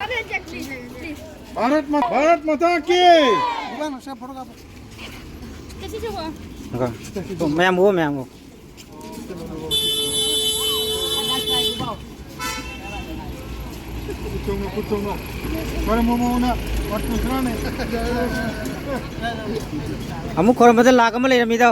भारत माता की मैम वो कुतुंग पर मोमोना और दूसरा ने अमुक खोर बदल लाग में ले रमी दो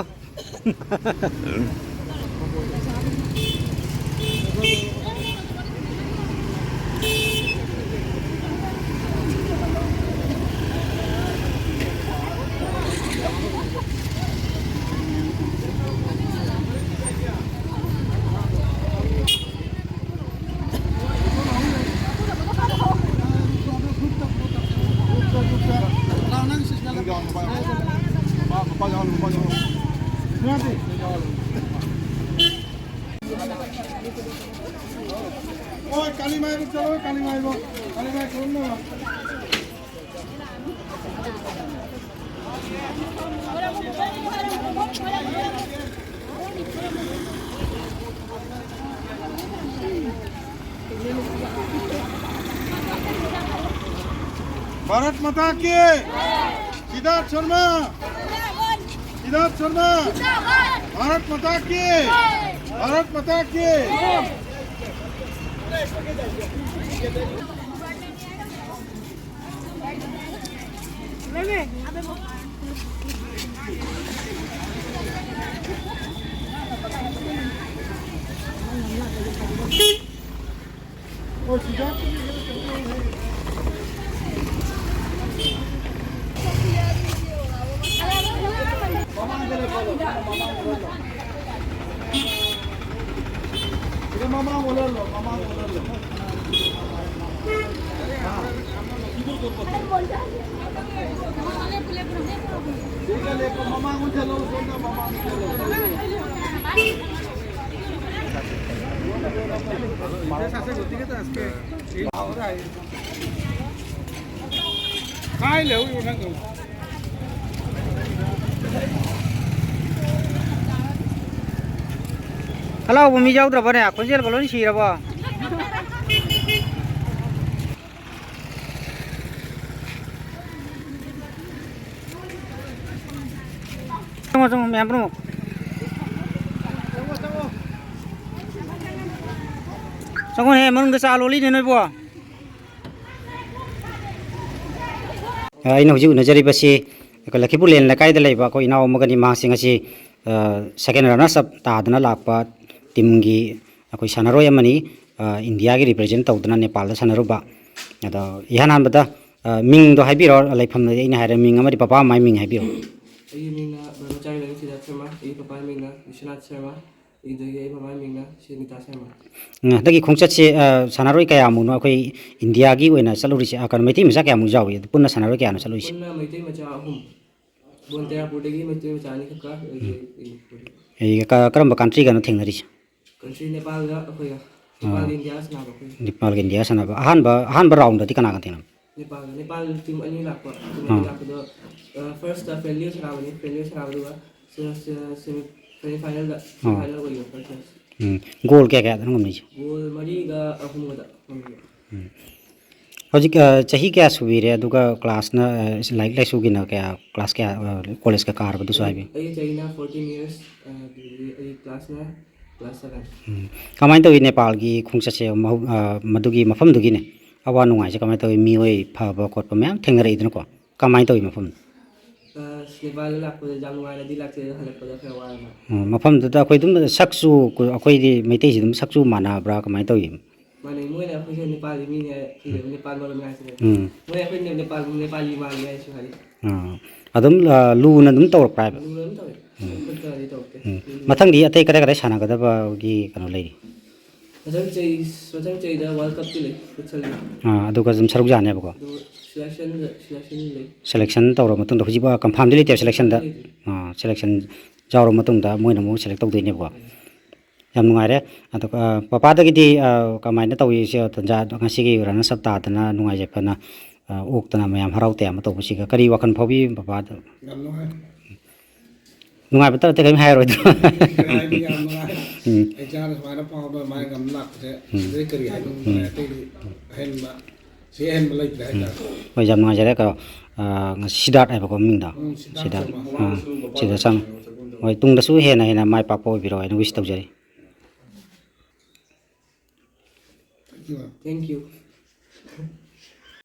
ओए काली माई रुक चलो काली माई कौन ना भारत माता की सिद्धार्थ शर्मा भारत माता की और सिद्धार्थ मामा बोल लो मामा मुझे लो काय ले हेलो बमी जाऊद्रब ने खोजेल को लोनी सिरब चंगो मैम प्रमुख चंगो हे मन चा लोली ने नोबो अइन हुजि उनजरिबसि लखीपुर लेन लकायदा लेबा को इनाव मगनि मासिंग असि सेकेंड रनर्स अप तादना लापा टीम की अखोई सानरोय अमनी इंडिया की रिप्रेजेंट तौदना नेपाल सानरुबा अदो इहानानबदा मिंग दो हाइबिरो लाइफम इना हारे मिंग अमरी पापा माय मिंग हाइबिरो आई मिंगना ब्रह्मचारी लगे सिद्धार्थ शर्मा ई पापा मिंगना विश्वनाथ शर्मा ई दगे आई पापा मिंगना श्रीनिता शर्मा दगी खोंगचत से सानरोय कया मुनो अखोई इंडिया की ओइना चलुरिसे अकन मैथि मचा कया मु जावी पुन्ना सानरोय कया न चलुरिसे पुन्ना मैथि मचा अहुम बोनतेरापुरदगी मैथि मचा नि खका ए करम कंट्री गनो थेंगनरिसे कंट्री नेपाल गा अखोया नेपाल इंडिया सनाबा अखोय नेपाल के इंडिया सनाबा अहान राउंड दि कना गथेन नेपाल टीम अनि लापा लापदो फर्स्ट फ्रेंडली सनाबा सेमी फाइनल गयो फर्स्ट गोल क्या क्या ngomni गोल मरी गा अहुम गा हजिक चाही क्या सुबीरे दुगा क्लास ना लाइक लाइसु गिना क्या क्लास क्या कॉलेज का कार बदु साइबे आई चाइना 14 इयर्स आई क्लास 7 कमाइन तो नेपाल की खुंगसा से मदुगी मफम दुगी ने अवा नुंगाइ से कमाइन तो मी होय फब कोट मैम थेंगरे इदन को कमाइन तो मफम नेपाल लाको जानुवाई नदी लाके हलकपदा फेवाना मफम दुदा अखोय दुम सक्सु अखोय दि मैतै सि दुम सक्सु मानाब्रा कमाइन तो माने मोय ना अखोय नेपाल मी ने नेपाल मरम गाइस मोय अखोय नेपाली माल गाइस खाली अदुम लूना दुम तौर प्राइब मथंग दी अतै करे करे साना गदबा की कनो लेरी मथंग चै दा वर्ल्ड कप की ले चली अदुगा जुम सरुक जाने बको सिलेक्शन तौर मतुंग हुजिब कंफर्म दि लेते सिलेक्शन दा सिलेक्शन जावरो मतुंग दा मोयना मो सिलेक्ट तौदोइने बको याम नुंगाइरे अदो पापा दगिदि कमाइना तौइ से तंजा ngasiगी रन सब तादना नुंगाइ जेफना ओक्तना मयाम हराउते am तौबसिगा करी वखन फबि पापा नुंगाइ बता ते कम हायरो ꯁꯦꯟꯕ ꯂꯩꯇ꯭ꯔꯦ ꯍꯥꯏꯇꯥꯔꯦ ꯍꯣꯏ ꯌꯥꯝ ꯅꯨꯡꯉꯥꯏꯖꯔꯦ ꯀꯣ ꯁꯤꯗꯥꯔꯠ ꯍꯥꯏꯕꯀꯣ ꯃꯤꯡꯗꯣ ꯁꯤꯗꯥꯔꯠ ꯁꯤꯗ ꯆꯪ ꯍꯣꯏ ꯇꯨꯡꯗꯁꯨ ꯍꯦꯟꯅ ꯍꯦꯟꯅ ꯃꯥꯏ ꯄꯥꯛꯄ ꯑꯣꯏꯕꯤꯔꯣ ꯍꯥꯏꯅ ꯋꯤꯁ ꯇꯧꯖꯔꯤ Thank you.